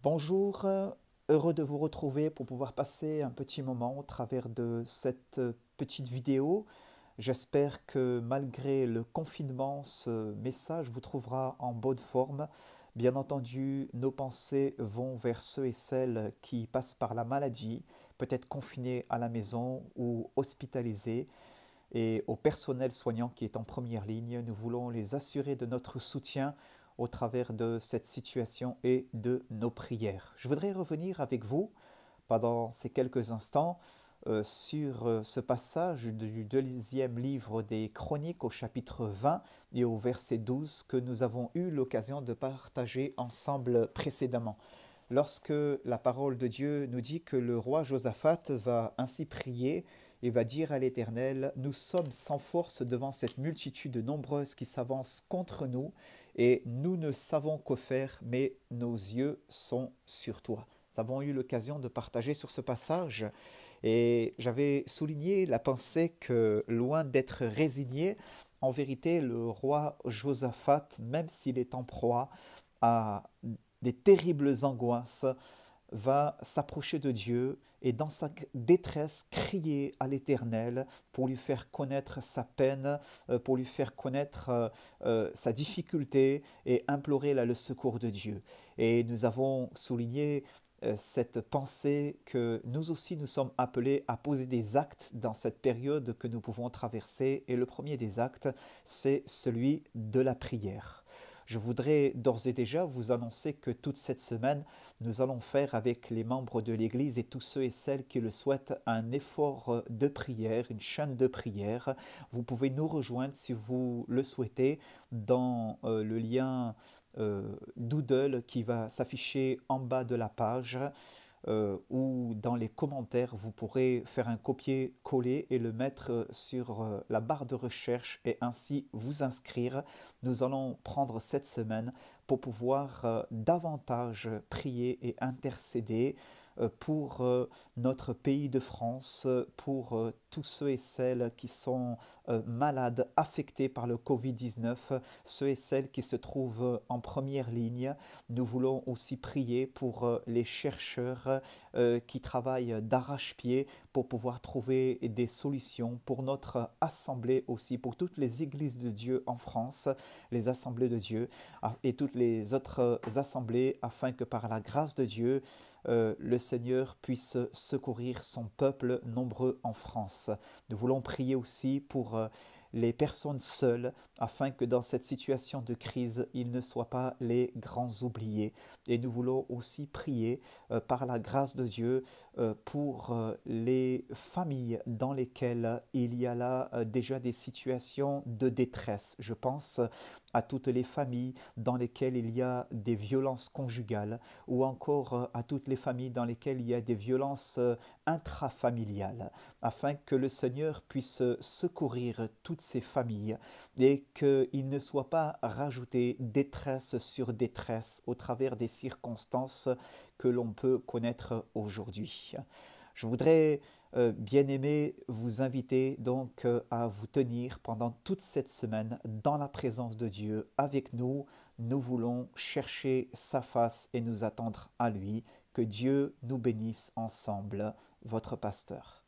Bonjour, heureux de vous retrouver pour pouvoir passer un petit moment au travers de cette petite vidéo. J'espère que malgré le confinement, ce message vous trouvera en bonne forme. Bien entendu, nos pensées vont vers ceux et celles qui passent par la maladie, peut-être confinés à la maison ou hospitalisés, et au personnel soignant qui est en première ligne. Nous voulons les assurer de notre soutien au travers de cette situation et de nos prières. Je voudrais revenir avec vous pendant ces quelques instants sur ce passage du deuxième livre des Chroniques au chapitre 20 et au verset 12 que nous avons eu l'occasion de partager ensemble précédemment. Lorsque la parole de Dieu nous dit que le roi Josaphat va ainsi prier et va dire à l'Éternel, nous sommes sans force devant cette multitude nombreuse qui s'avance contre nous et nous ne savons que faire, mais nos yeux sont sur toi. Nous avons eu l'occasion de partager sur ce passage et j'avais souligné la pensée que loin d'être résigné, en vérité le roi Josaphat, même s'il est en proie à des terribles angoisses, va s'approcher de Dieu et dans sa détresse crier à l'Éternel pour lui faire connaître sa peine, pour lui faire connaître sa difficulté et implorer là, le secours de Dieu. Et nous avons souligné cette pensée que nous aussi nous sommes appelés à poser des actes dans cette période que nous pouvons traverser. Et le premier des actes, c'est celui de la prière. Je voudrais d'ores et déjà vous annoncer que toute cette semaine, nous allons faire avec les membres de l'Église et tous ceux et celles qui le souhaitent un effort de prière, une chaîne de prière. Vous pouvez nous rejoindre si vous le souhaitez dans le lien Doodle qui va s'afficher en bas de la page ou dans les commentaires, vous pourrez faire un copier-coller et le mettre sur la barre de recherche et ainsi vous inscrire. Nous allons prendre cette semaine pour pouvoir davantage prier et intercéder pour notre pays de France, pour tous ceux et celles qui sont malades, affectés par le Covid-19, ceux et celles qui se trouvent en première ligne. Nous voulons aussi prier pour les chercheurs qui travaillent d'arrache-pied pour pouvoir trouver des solutions pour notre assemblée aussi, pour toutes les églises de Dieu en France, les assemblées de Dieu et toutes les autres assemblées, afin que par la grâce de Dieu, le Seigneur puisse secourir son peuple nombreux en France. Nous voulons prier aussi pour les personnes seules, afin que dans cette situation de crise, ils ne soient pas les grands oubliés. Et nous voulons aussi prier par la grâce de Dieu pour les familles dans lesquelles il y a là déjà des situations de détresse. Je pense à toutes les familles dans lesquelles il y a des violences conjugales ou encore à toutes les familles dans lesquelles il y a des violences intrafamiliales, afin que le Seigneur puisse secourir toutes ces familles et qu'il ne soit pas rajouté détresse sur détresse au travers des circonstances que l'on peut connaître aujourd'hui. Je voudrais, bien aimé, vous inviter donc à vous tenir pendant toute cette semaine dans la présence de Dieu avec nous. Nous voulons chercher sa face et nous attendre à lui. Que Dieu nous bénisse ensemble, votre pasteur.